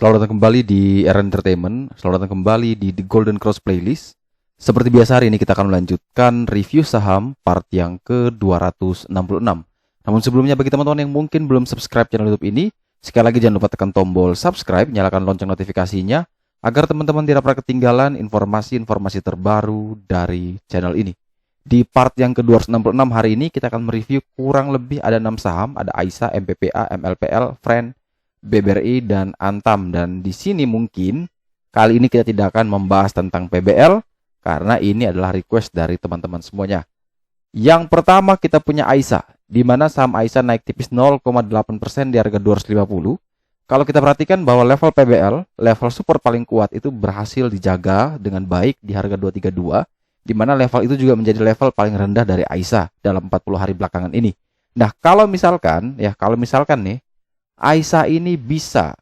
Selamat datang kembali di Era Entertainment. Selamat datang kembali di The Golden Cross Playlist. Seperti biasa hari ini kita akan melanjutkan review saham part yang ke-266. Namun sebelumnya bagi teman-teman yang mungkin belum subscribe channel YouTube ini, sekali lagi jangan lupa tekan tombol subscribe, nyalakan lonceng notifikasinya agar teman-teman tidak pernah ketinggalan informasi-informasi terbaru dari channel ini. Di part yang ke-266 hari ini kita akan mereview kurang lebih ada 6 saham, ada AISA, MPPA, MLPL, Friend, BBRI dan Antam. Dan di sini mungkin kali ini kita tidak akan membahas tentang PBL karena ini adalah request dari teman-teman semuanya. Yang pertama kita punya AISA, di mana saham AISA naik tipis 0,8% di harga 250. Kalau kita perhatikan bahwa level PBL, level support paling kuat itu berhasil dijaga dengan baik di harga 232, di mana level itu juga menjadi level paling rendah dari AISA dalam 40 hari belakangan ini. Nah, kalau misalkan nih AISA ini bisa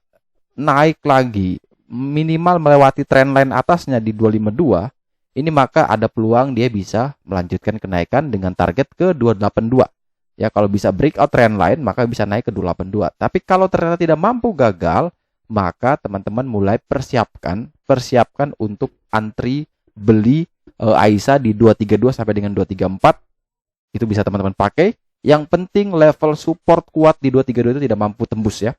naik lagi minimal melewati trendline atasnya di 252, ini maka ada peluang dia bisa melanjutkan kenaikan dengan target ke 282. Ya, kalau bisa breakout trendline maka bisa naik ke 282. Tapi kalau ternyata tidak mampu, gagal, maka teman-teman mulai persiapkan untuk antri beli AISA di 232 sampai dengan 234. Itu bisa teman-teman pakai. Yang penting level support kuat di 232 itu tidak mampu tembus ya.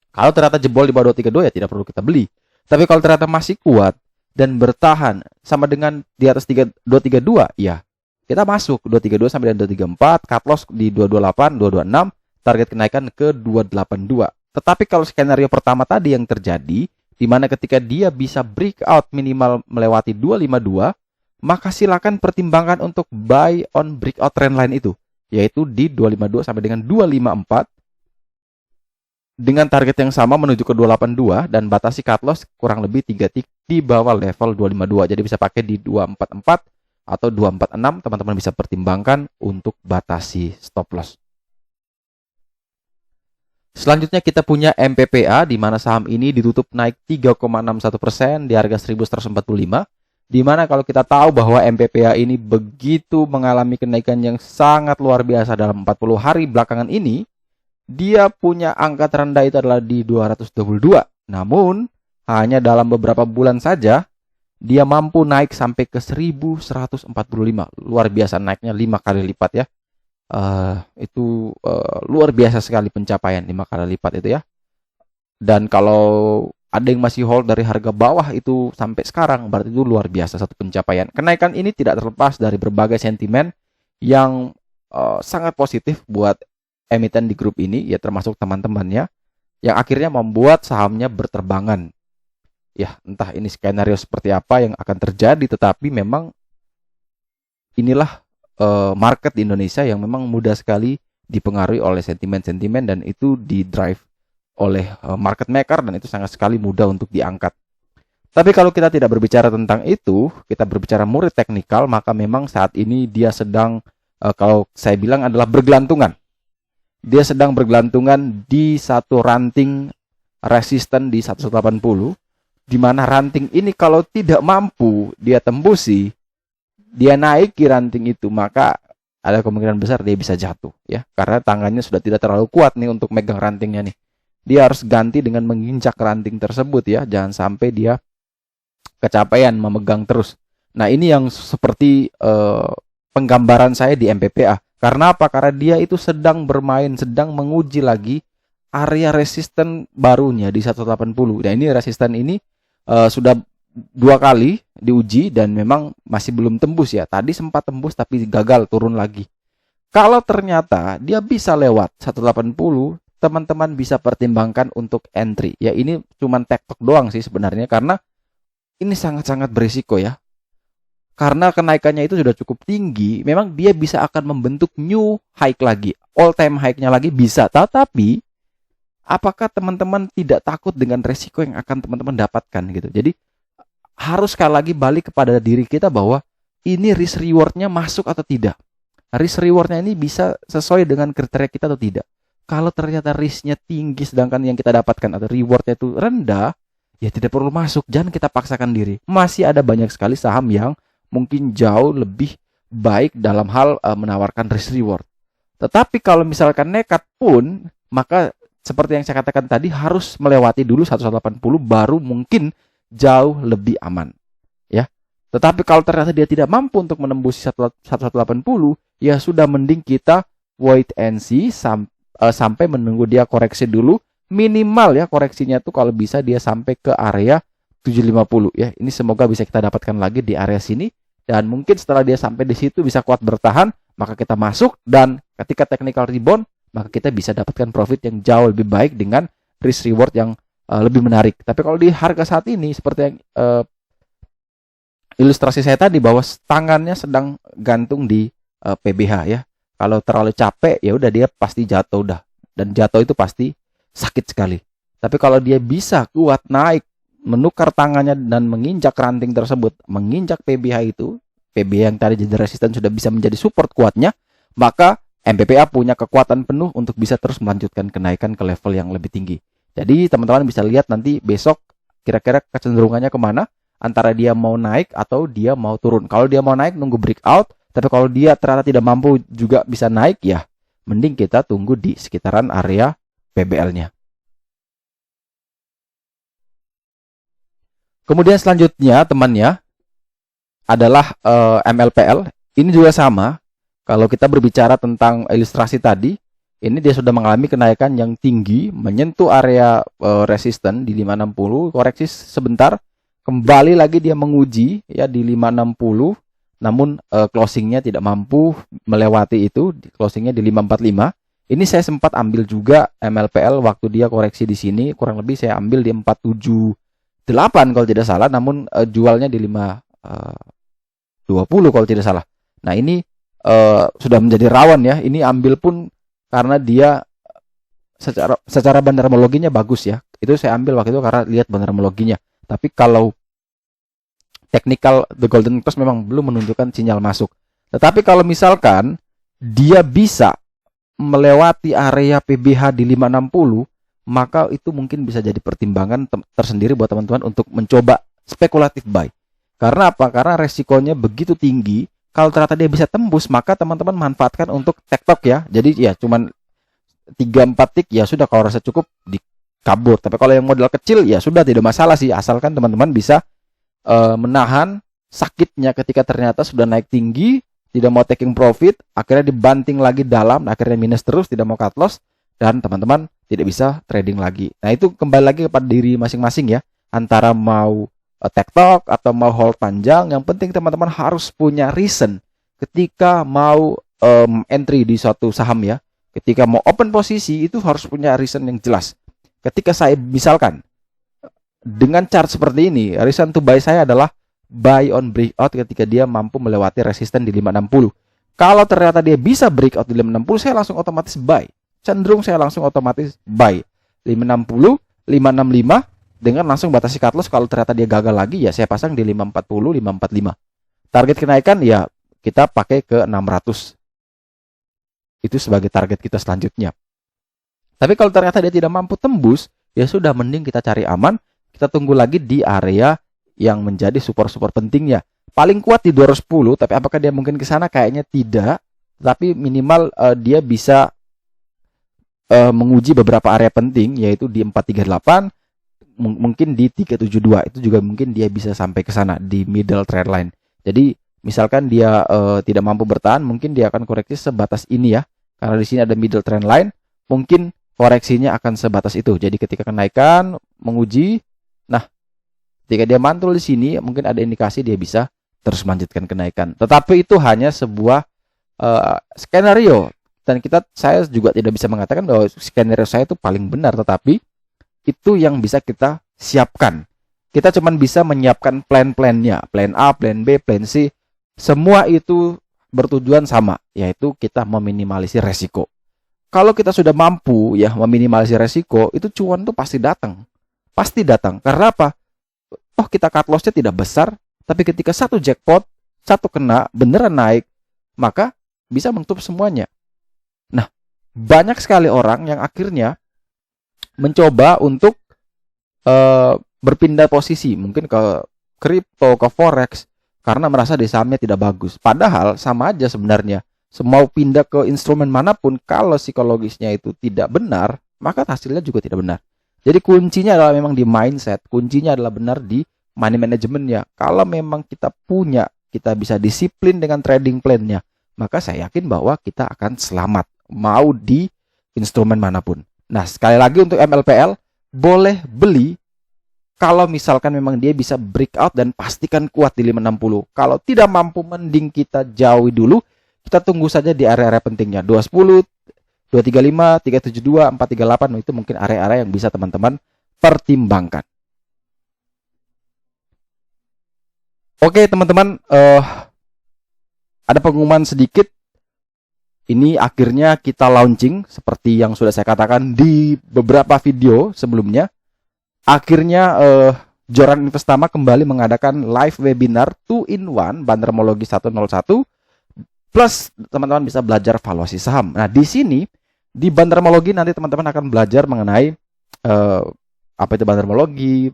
Kalau ternyata jebol di bawah 232 ya tidak perlu kita beli. Tapi kalau ternyata masih kuat dan bertahan sama dengan di atas 232 ya kita masuk 232 sampai dengan 234, cut loss di 228, 226, target kenaikan ke 282. Tetapi kalau skenario pertama tadi yang terjadi, di mana ketika dia bisa breakout minimal melewati 252, maka silakan pertimbangkan untuk buy on breakout trendline itu, yaitu di 252 sampai dengan 254 dengan target yang sama menuju ke 282 dan batasi cut loss kurang lebih 3 titik di bawah level 252. Jadi bisa pakai di 244 atau 246, teman-teman bisa pertimbangkan untuk batasi stop loss. Selanjutnya kita punya MPPA, di mana saham ini ditutup naik 3,61% di harga 1145. Di mana kalau kita tahu bahwa MPPA ini begitu mengalami kenaikan yang sangat luar biasa dalam 40 hari belakangan ini, dia punya angka terendah itu adalah di 222. Namun, hanya dalam beberapa bulan saja, dia mampu naik sampai ke 1145. Luar biasa, naiknya 5 kali lipat ya. Itu luar biasa sekali pencapaian 5 kali lipat itu ya. Dan kalau ada yang masih hold dari harga bawah itu sampai sekarang, berarti itu luar biasa satu pencapaian. Kenaikan ini tidak terlepas dari berbagai sentimen yang sangat positif buat emiten di grup ini, ya termasuk teman-temannya, yang akhirnya membuat sahamnya berterbangan. Ya, entah ini skenario seperti apa yang akan terjadi, tetapi memang inilah market di Indonesia yang memang mudah sekali dipengaruhi oleh sentimen-sentimen dan itu di-drive oleh market maker dan itu sangat sekali mudah untuk diangkat. Tapi kalau kita tidak berbicara tentang itu, kita berbicara murni teknikal, maka memang saat ini dia sedang, kalau saya bilang adalah bergelantungan. Dia sedang bergelantungan di satu ranting resisten di 180, di mana ranting ini kalau tidak mampu dia tembusi, dia naiki ranting itu, maka ada kemungkinan besar dia bisa jatuh ya, karena tangannya sudah tidak terlalu kuat nih untuk megang rantingnya nih. Dia harus ganti dengan menginjak ranting tersebut ya, jangan sampai dia kecapean memegang terus. Nah, ini yang seperti penggambaran saya di MPPA. Karena apa? Karena dia itu sedang bermain, sedang menguji lagi area resisten barunya di 180. Nah, ini resisten ini sudah 2 kali diuji dan memang masih belum tembus ya. Tadi sempat tembus tapi gagal, turun lagi. Kalau ternyata dia bisa lewat 180, teman-teman bisa pertimbangkan untuk entry. Ya, ini cuman tektok doang sih sebenarnya, karena ini sangat-sangat berisiko ya. Karena kenaikannya itu sudah cukup tinggi, memang dia bisa akan membentuk new high lagi, all time high-nya lagi bisa. Tetapi apakah teman-teman tidak takut dengan resiko yang akan teman-teman dapatkan gitu? Jadi harus sekali lagi balik kepada diri kita bahwa ini risk reward-nya masuk atau tidak. Risk reward-nya ini bisa sesuai dengan kriteria kita atau tidak. Kalau ternyata risk-nya tinggi sedangkan yang kita dapatkan atau reward-nya itu rendah, ya tidak perlu masuk, jangan kita paksakan diri. Masih ada banyak sekali saham yang mungkin jauh lebih baik dalam hal menawarkan risk reward. Tetapi kalau misalkan nekat pun, maka seperti yang saya katakan tadi, harus melewati dulu 1180 baru mungkin jauh lebih aman, ya. Tetapi kalau ternyata dia tidak mampu untuk menembus 1180, ya sudah, mending kita wait and see sampai menunggu dia koreksi dulu. Minimal ya koreksinya tuh kalau bisa dia sampai ke area 750 ya. Ini semoga bisa kita dapatkan lagi di area sini, dan mungkin setelah dia sampai di situ bisa kuat bertahan, maka kita masuk, dan ketika technical rebound maka kita bisa dapatkan profit yang jauh lebih baik dengan risk reward yang lebih menarik. Tapi kalau di harga saat ini seperti yang ilustrasi saya tadi, bahwa tangannya sedang gantung di PBH ya. Kalau terlalu capek ya udah dia pasti jatuh udah, dan jatuh itu pasti sakit sekali. Tapi kalau dia bisa kuat naik, menukar tangannya dan menginjak ranting tersebut, menginjak PBH itu, PBH yang tadi jadi resisten sudah bisa menjadi support kuatnya, maka MPPA punya kekuatan penuh untuk bisa terus melanjutkan kenaikan ke level yang lebih tinggi. Jadi teman-teman bisa lihat nanti besok kira-kira kecenderungannya kemana, antara dia mau naik atau dia mau turun. Kalau dia mau naik nunggu breakout, tapi kalau dia ternyata tidak mampu juga bisa naik, ya mending kita tunggu di sekitaran area PBL-nya. Kemudian selanjutnya temannya adalah MLPL. Ini juga sama. Kalau kita berbicara tentang ilustrasi tadi, ini dia sudah mengalami kenaikan yang tinggi, menyentuh area resisten di 560, koreksi sebentar, kembali lagi dia menguji ya di 560, namun closingnya tidak mampu melewati itu, closingnya di 545. Ini saya sempat ambil juga MLPL waktu dia koreksi di sini, kurang lebih saya ambil di 478 kalau tidak salah, namun jualnya di 520 kalau tidak salah. Nah ini sudah menjadi rawan ya, ini ambil pun karena dia secara bandarmologinya bagus ya. Itu saya ambil waktu itu karena lihat bandarmologinya. Tapi kalau technical the golden cross memang belum menunjukkan sinyal masuk. Tetapi kalau misalkan dia bisa melewati area PBH di 560, maka itu mungkin bisa jadi pertimbangan tersendiri buat teman-teman untuk mencoba spekulatif buy. Karena apa? Karena resikonya begitu tinggi. Kalau ternyata dia bisa tembus, maka teman-teman manfaatkan untuk tektok ya. Jadi ya cuman 3-4 tik ya sudah, kalau rasa cukup dikabur. Tapi kalau yang modal kecil ya sudah, tidak masalah sih, asalkan teman-teman bisa menahan sakitnya ketika ternyata sudah naik tinggi, tidak mau taking profit, akhirnya dibanting lagi dalam, akhirnya minus terus, tidak mau cut loss, dan teman-teman tidak bisa trading lagi. Nah itu kembali lagi kepada diri masing-masing ya, antara mau tektok atau mau hold panjang. Yang penting teman-teman harus punya reason ketika mau entry di suatu saham ya. Ketika mau open posisi itu harus punya reason yang jelas. Ketika saya misalkan dengan chart seperti ini, reason to buy saya adalah buy on breakout ketika dia mampu melewati resisten di 560. Kalau ternyata dia bisa breakout di 560, saya langsung otomatis buy. Cenderung saya langsung otomatis buy 560, 565 dengan langsung batasi cut loss. Kalau ternyata dia gagal lagi ya saya pasang di 540, 545. Target kenaikan ya kita pakai ke 600. Itu sebagai target kita selanjutnya. Tapi kalau ternyata dia tidak mampu tembus, ya sudah, mending kita cari aman. Kita tunggu lagi di area yang menjadi support-support pentingnya. Paling kuat di 210, tapi apakah dia mungkin ke sana? Kayaknya tidak. Tapi minimal dia bisa menguji beberapa area penting, yaitu di 438, mungkin di 372. Itu juga mungkin dia bisa sampai ke sana di middle trend line. Jadi misalkan dia tidak mampu bertahan, mungkin dia akan koreksi sebatas ini ya. Karena di sini ada middle trend line, mungkin koreksinya akan sebatas itu. Jadi ketika kenaikan menguji, nah ketika dia mantul di sini, mungkin ada indikasi dia bisa terus melanjutkan kenaikan. Tetapi itu hanya sebuah skenario, dan saya juga tidak bisa mengatakan bahwa skenario saya itu paling benar, tetapi itu yang bisa kita siapkan. Kita cuma bisa menyiapkan plan-plannya, plan A, plan B, plan C. Semua itu bertujuan sama, yaitu kita meminimalisir resiko. Kalau kita sudah mampu ya meminimalisir resiko, itu cuan tuh pasti datang. Pasti datang. Karena apa? Oh, kita cut loss-nya tidak besar, tapi ketika satu jackpot, satu kena, beneran naik, maka bisa menutup semuanya. Nah, banyak sekali orang yang akhirnya mencoba untuk berpindah posisi, mungkin ke kripto, ke forex, karena merasa di sahamnya tidak bagus. Padahal sama aja sebenarnya. Semau pindah ke instrumen manapun, kalau psikologisnya itu tidak benar, maka hasilnya juga tidak benar. Jadi kuncinya adalah memang di mindset, kuncinya adalah benar di money managementnya. Kalau memang kita bisa disiplin dengan trading plan-nya, maka saya yakin bahwa kita akan selamat, mau di instrumen manapun. Nah, sekali lagi untuk MLPL, boleh beli kalau misalkan memang dia bisa breakout dan pastikan kuat di 560. Kalau tidak mampu, mending kita jauhi dulu. Kita tunggu saja di area-area pentingnya. 210, 235, 372, 438. Itu mungkin area-area yang bisa teman-teman pertimbangkan. Oke teman-teman, ada pengumuman sedikit. Ini akhirnya kita launching seperti yang sudah saya katakan di beberapa video sebelumnya. Akhirnya Joran Investama kembali mengadakan live webinar 2-in-1 Bandarmologi 101 plus teman-teman bisa belajar valuasi saham. Nah, di sini di Bandarmologi nanti teman-teman akan belajar mengenai apa itu bandarmologi,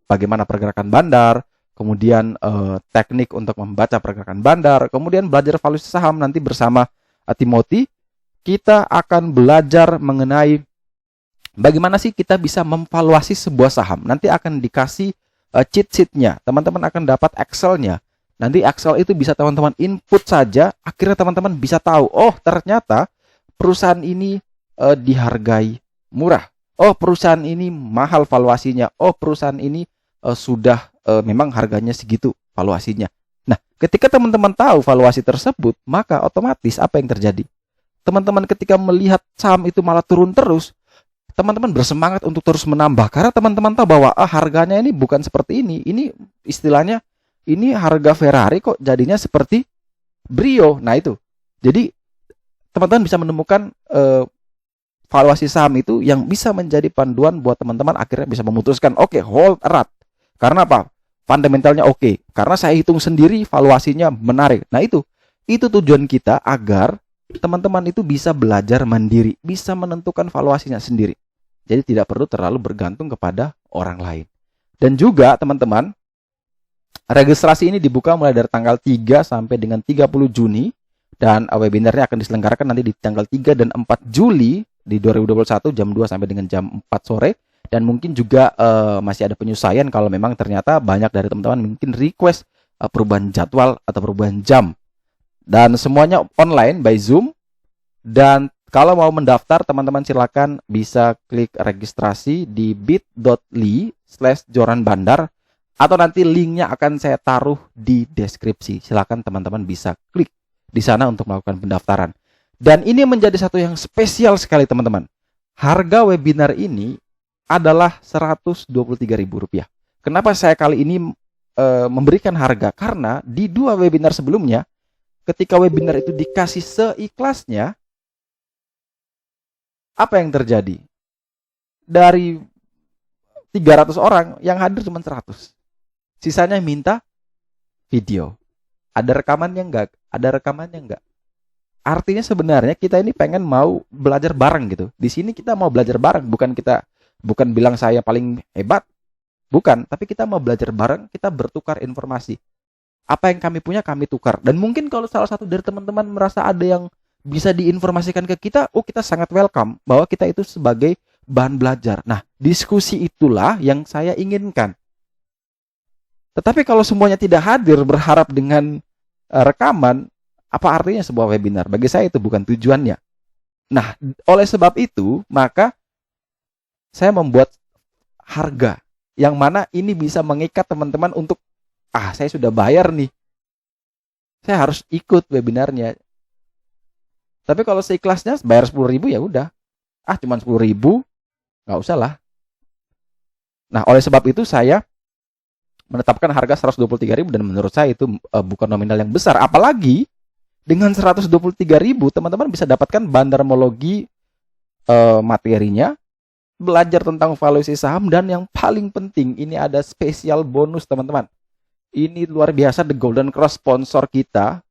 bagaimana pergerakan bandar, kemudian teknik untuk membaca pergerakan bandar, kemudian belajar valuasi saham nanti bersama Timothy. Kita akan belajar mengenai bagaimana sih kita bisa memvaluasi sebuah saham. Nanti akan dikasih cheat sheet-nya. Teman-teman akan dapat Excel-nya. Nanti Excel itu bisa teman-teman input saja. Akhirnya teman-teman bisa tahu, oh ternyata perusahaan ini dihargai murah. Oh perusahaan ini mahal valuasinya. Oh perusahaan ini sudah memang harganya segitu valuasinya. Nah, ketika teman-teman tahu valuasi tersebut, maka otomatis apa yang terjadi? Teman-teman ketika melihat saham itu malah turun terus, teman-teman bersemangat untuk terus menambah karena teman-teman tahu bahwa harganya ini bukan seperti ini. Ini istilahnya ini harga Ferrari kok jadinya seperti Brio. Nah itu. Jadi teman-teman bisa menemukan valuasi saham itu yang bisa menjadi panduan buat teman-teman akhirnya bisa memutuskan oke, hold erat. Karena apa? Fundamentalnya oke. Karena saya hitung sendiri valuasinya menarik. Nah itu tujuan kita agar teman-teman itu bisa belajar mandiri, bisa menentukan valuasinya sendiri. Jadi tidak perlu terlalu bergantung kepada orang lain. Dan juga teman-teman, registrasi ini dibuka mulai dari tanggal 3 sampai dengan 30 Juni. Dan webinarnya akan diselenggarakan nanti di tanggal 3 dan 4 Juli di 2021 jam 2 sampai dengan jam 4 sore. Dan mungkin juga masih ada penyesuaian kalau memang ternyata banyak dari teman-teman mungkin request perubahan jadwal atau perubahan jam. Dan semuanya online by Zoom. Dan kalau mau mendaftar, teman-teman silakan bisa klik registrasi di bit.ly/joranbandar atau nanti linknya akan saya taruh di deskripsi. Silakan teman-teman bisa klik di sana untuk melakukan pendaftaran. Dan ini menjadi satu yang spesial sekali teman-teman. Harga webinar ini adalah Rp123.000. Kenapa saya kali ini memberikan harga? Karena di 2 webinar sebelumnya, ketika webinar itu dikasih seikhlasnya, apa yang terjadi? Dari 300 orang yang hadir cuma 100. Sisanya minta video. Ada rekamannya enggak? Ada rekamannya enggak? Artinya sebenarnya kita ini pengen mau belajar bareng gitu. Di sini kita mau belajar bareng, bukan bilang saya paling hebat. Bukan, tapi kita mau belajar bareng, kita bertukar informasi. Apa yang kami punya kami tukar. Dan mungkin kalau salah satu dari teman-teman merasa ada yang bisa diinformasikan ke kita, kita sangat welcome bahwa kita itu sebagai bahan belajar. Nah, diskusi itulah yang saya inginkan. Tetapi kalau semuanya tidak hadir berharap dengan rekaman, apa artinya sebuah webinar? Bagi saya itu bukan tujuannya. Nah, oleh sebab itu, maka saya membuat harga yang mana ini bisa mengikat teman-teman untuk saya sudah bayar nih. Saya harus ikut webinarnya. Tapi kalau seikhlasnya bayar 10.000 ya udah. Cuma 10.000, nggak usah lah. Nah, oleh sebab itu saya menetapkan harga 123.000 dan menurut saya itu bukan nominal yang besar. Apalagi dengan 123.000 teman-teman bisa dapatkan bandarmologi materinya, belajar tentang valuasi saham, dan yang paling penting ini ada spesial bonus teman-teman. Ini luar biasa, The Golden Cross sponsor kita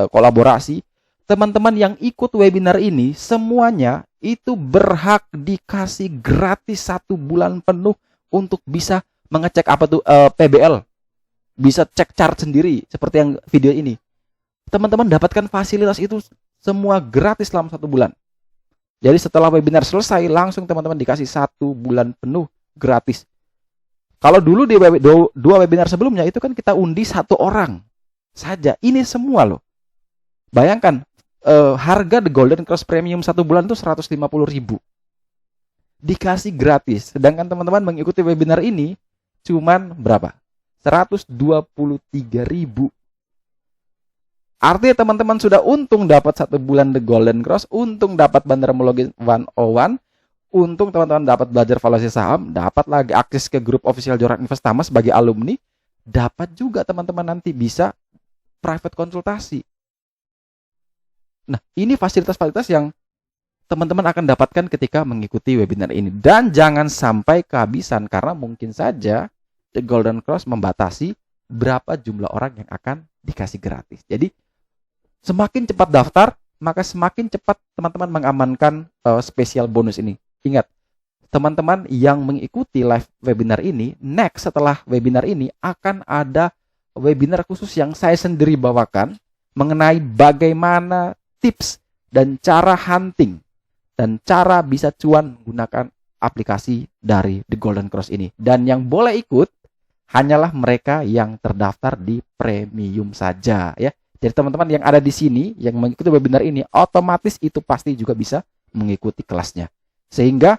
kolaborasi. Teman-teman yang ikut webinar ini semuanya itu berhak dikasih gratis 1 bulan penuh untuk bisa mengecek apa tuh PBL, bisa cek chart sendiri seperti yang video ini. Teman-teman dapatkan fasilitas itu semua gratis selama 1 bulan. Jadi setelah webinar selesai, langsung teman-teman dikasih 1 bulan penuh gratis. Kalau dulu di dua webinar sebelumnya itu kan kita undi 1 orang saja. Ini semua loh. Bayangkan harga The Golden Cross Premium 1 bulan itu 150.000. Dikasih gratis. Sedangkan teman-teman mengikuti webinar ini cuman berapa? 123.000. Artinya teman-teman sudah untung dapat 1 bulan The Golden Cross, untung dapat Bandarmologi 101, untung teman-teman dapat belajar valuasi saham, dapat lagi akses ke grup official Joran Investama sebagai alumni, dapat juga teman-teman nanti bisa private konsultasi. Nah, ini fasilitas-fasilitas yang teman-teman akan dapatkan ketika mengikuti webinar ini. Dan jangan sampai kehabisan, karena mungkin saja The Golden Cross membatasi berapa jumlah orang yang akan dikasih gratis. Jadi, semakin cepat daftar, maka semakin cepat teman-teman mengamankan spesial bonus ini. Ingat, teman-teman yang mengikuti live webinar ini, next setelah webinar ini akan ada webinar khusus yang saya sendiri bawakan mengenai bagaimana tips dan cara hunting dan cara bisa cuan menggunakan aplikasi dari The Golden Cross ini. Dan yang boleh ikut hanyalah mereka yang terdaftar di premium saja, ya. Jadi teman-teman yang ada di sini yang mengikuti webinar ini otomatis itu pasti juga bisa mengikuti kelasnya. Sehingga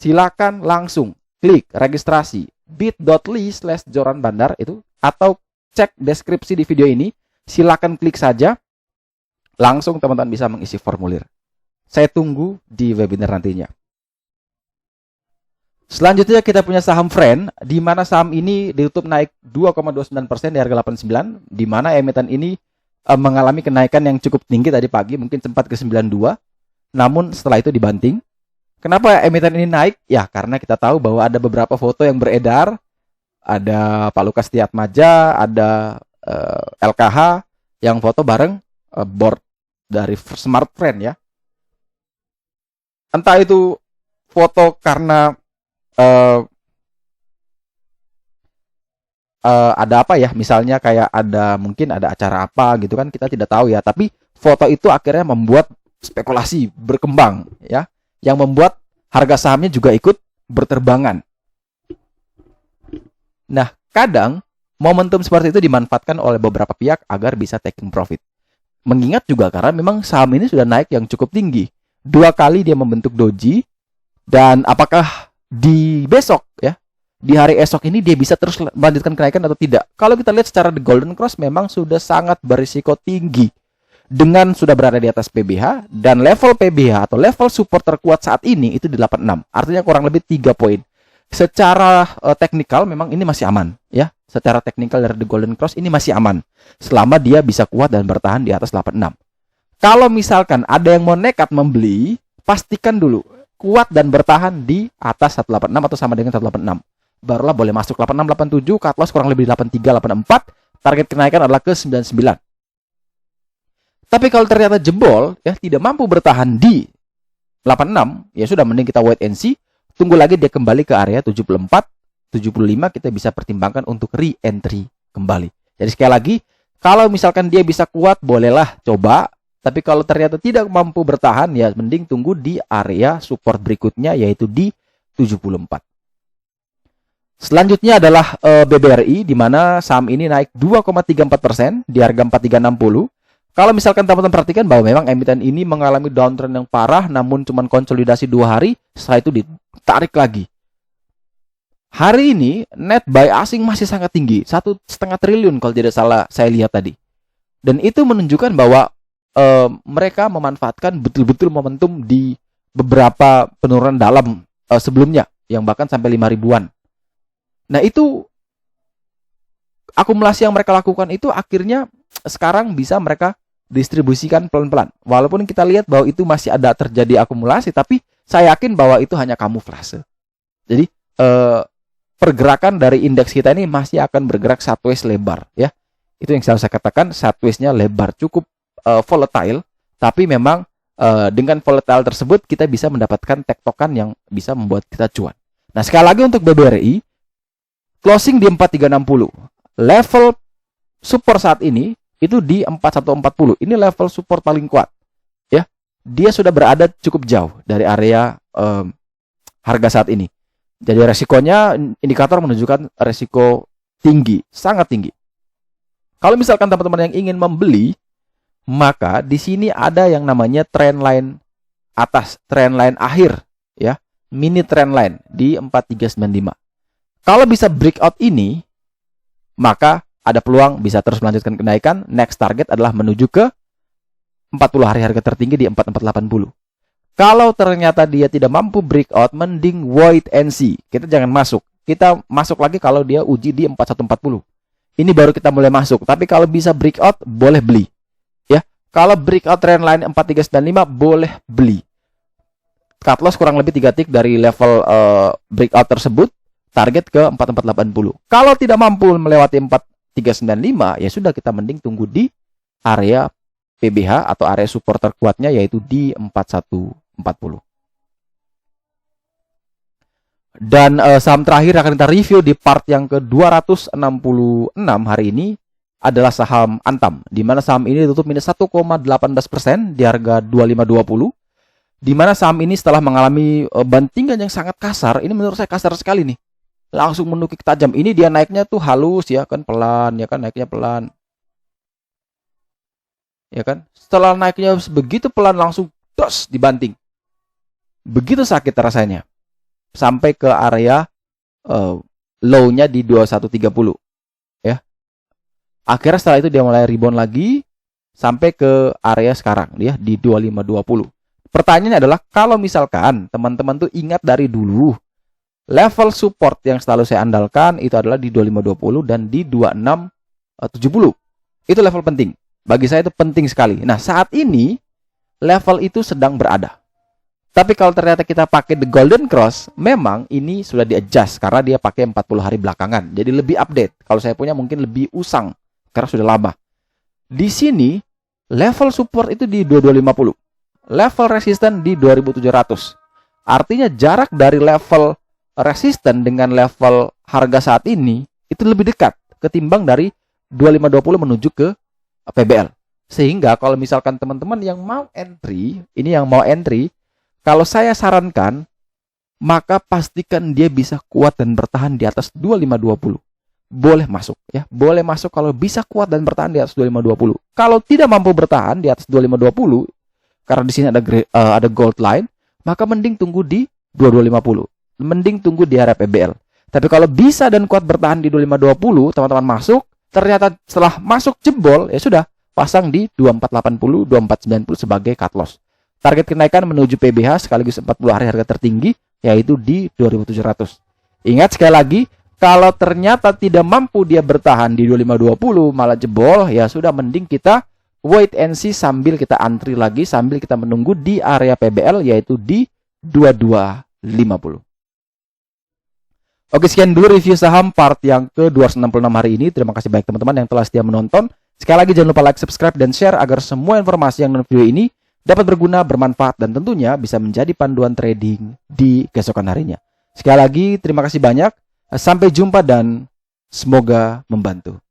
silakan langsung klik registrasi bit.ly/joranbandar itu, atau cek deskripsi di video ini, silakan klik saja. Langsung teman-teman bisa mengisi formulir. Saya tunggu di webinar nantinya. Selanjutnya kita punya saham Friend, di mana saham ini ditutup naik 2,29% di harga 89, di mana emiten ini mengalami kenaikan yang cukup tinggi tadi pagi, mungkin sempat ke 92, namun setelah itu dibanting. Kenapa emiten ini naik? Ya, karena kita tahu bahwa ada beberapa foto yang beredar, ada Pak Lukas Tiatmaja, ada LKH yang foto bareng board dari Smart Friend, ya. Entah itu foto karena ada apa ya, misalnya kayak ada mungkin ada acara apa gitu kan, kita tidak tahu ya, tapi foto itu akhirnya membuat spekulasi berkembang, ya, yang membuat harga sahamnya juga ikut berterbangan. Nah, kadang momentum seperti itu dimanfaatkan oleh beberapa pihak agar bisa taking profit. Mengingat juga karena memang saham ini sudah naik yang cukup tinggi, 2 kali dia membentuk doji, dan apakah di besok, ya, di hari esok ini dia bisa terus melanjutkan kenaikan atau tidak? Kalau kita lihat secara The Golden Cross memang sudah sangat berisiko tinggi, dengan sudah berada di atas PBH, dan level PBH atau level support terkuat saat ini itu di 86, artinya kurang lebih 3 poin. Secara teknikal memang ini masih aman, ya. Secara teknikal dari The Golden Cross ini masih aman selama dia bisa kuat dan bertahan di atas 86. Kalau misalkan ada yang mau nekat membeli, pastikan dulu kuat dan bertahan di atas 186 atau sama dengan 186. Barulah boleh masuk 86, 87, cut loss kurang lebih 83, 84, target kenaikan adalah ke 99. Tapi kalau ternyata jebol, ya, tidak mampu bertahan di 86, ya sudah, mending kita wait and see, tunggu lagi dia kembali ke area 74, 75, kita bisa pertimbangkan untuk re-entry kembali. Jadi sekali lagi, kalau misalkan dia bisa kuat, bolehlah coba. Tapi kalau ternyata tidak mampu bertahan, ya mending tunggu di area support berikutnya, yaitu di 74. Selanjutnya adalah BBRI, di mana saham ini naik 2,34% di harga 4360. Kalau misalkan teman-teman perhatikan bahwa memang emiten ini mengalami downtrend yang parah, namun cuma konsolidasi 2 hari, setelah itu ditarik lagi. Hari ini net buy asing masih sangat tinggi, 1,5 triliun kalau tidak salah saya lihat tadi. Dan itu menunjukkan bahwa mereka memanfaatkan betul-betul momentum di beberapa penurunan dalam sebelumnya, yang bahkan sampai 5 ribuan. Nah, itu akumulasi yang mereka lakukan itu akhirnya sekarang bisa mereka distribusikan pelan-pelan. Walaupun kita lihat bahwa itu masih ada terjadi akumulasi, tapi saya yakin bahwa itu hanya kamuflase. Jadi pergerakan dari indeks kita ini masih akan bergerak sideways lebar, ya. Itu yang selalu saya katakan, sideways-nya lebar, cukup volatile, tapi memang dengan volatile tersebut kita bisa mendapatkan tektokan yang bisa membuat kita cuan. Nah, sekali lagi untuk BBRI, closing di 4360. Level support saat ini itu di 4140. Ini level support paling kuat, ya. dia sudah berada cukup jauh dari area harga saat ini. Jadi resikonya, indikator menunjukkan resiko tinggi, sangat tinggi. Kalau misalkan teman-teman yang ingin membeli, maka di sini ada yang namanya trend line atas, trend line akhir, ya, mini trend line di 4395. Kalau bisa breakout ini, maka ada peluang bisa terus melanjutkan kenaikan. Next target adalah menuju ke 40 hari harga tertinggi di 4480. Kalau ternyata dia tidak mampu breakout, mending wait and see. Kita jangan masuk. Kita masuk lagi kalau dia uji di 4140. Ini baru kita mulai masuk. Tapi kalau bisa breakout, boleh beli. Ya, kalau breakout trend line 4395, boleh beli. Cut loss kurang lebih 3 tick dari level breakout tersebut. Target ke 4480. Kalau tidak mampu melewati 4395, ya sudah, kita mending tunggu di area PBH atau area support terkuatnya, yaitu di 4140. Dan saham terakhir akan kita review di part yang ke-266 hari ini adalah saham Antam, di mana saham ini tutup minus 1,18% di harga 2520. Di mana saham ini setelah mengalami bantingan yang sangat kasar, ini menurut saya kasar sekali nih. Langsung menukik tajam. Ini dia naiknya tuh halus, ya kan, pelan, ya kan, naiknya pelan. Ya kan? Setelah naiknya begitu pelan, langsung dos dibanting. Begitu sakit rasanya. Sampai ke area low-nya di 2130, ya. Akhirnya setelah itu dia mulai rebound lagi sampai ke area sekarang, ya, di 2520. Pertanyaannya adalah, kalau misalkan teman-teman tuh ingat dari dulu, level support yang selalu saya andalkan itu adalah di 2520 dan di 2670. Itu level penting. Bagi saya itu penting sekali. Nah, saat ini level itu sedang berada. Tapi kalau ternyata kita pakai the golden cross, memang ini sudah di-adjust karena dia pakai 40 hari belakangan. Jadi lebih update. Kalau saya punya mungkin lebih usang karena sudah lama. Di sini level support itu di 2250. Level resisten di 2700. Artinya jarak dari level resisten dengan level harga saat ini itu lebih dekat ketimbang dari 2520 menuju ke PBL. Sehingga kalau misalkan teman-teman yang mau entry, kalau saya sarankan, maka pastikan dia bisa kuat dan bertahan di atas 2520. Boleh masuk, ya. Boleh masuk kalau bisa kuat dan bertahan di atas 2520. Kalau tidak mampu bertahan di atas 2520, karena di sini ada gold line, maka mending tunggu di 2250. Mending tunggu di area PBL. Tapi kalau bisa dan kuat bertahan di 2520, teman-teman masuk, ternyata setelah masuk jebol, ya sudah, pasang di 2480, 2490 sebagai cut loss. Target kenaikan menuju PBH sekaligus 40 hari harga tertinggi, yaitu di 2700. Ingat sekali lagi, kalau ternyata tidak mampu dia bertahan di 2520, malah jebol, ya sudah, mending kita wait and see sambil kita antri lagi, sambil kita menunggu di area PBL, yaitu di 2250. Oke, sekian dulu review saham part yang ke-266 hari ini. Terima kasih banyak teman-teman yang telah setia menonton. Sekali lagi jangan lupa like, subscribe, dan share agar semua informasi yang dalam video ini dapat berguna, bermanfaat, dan tentunya bisa menjadi panduan trading di keesokan harinya. Sekali lagi terima kasih banyak. Sampai jumpa dan semoga membantu.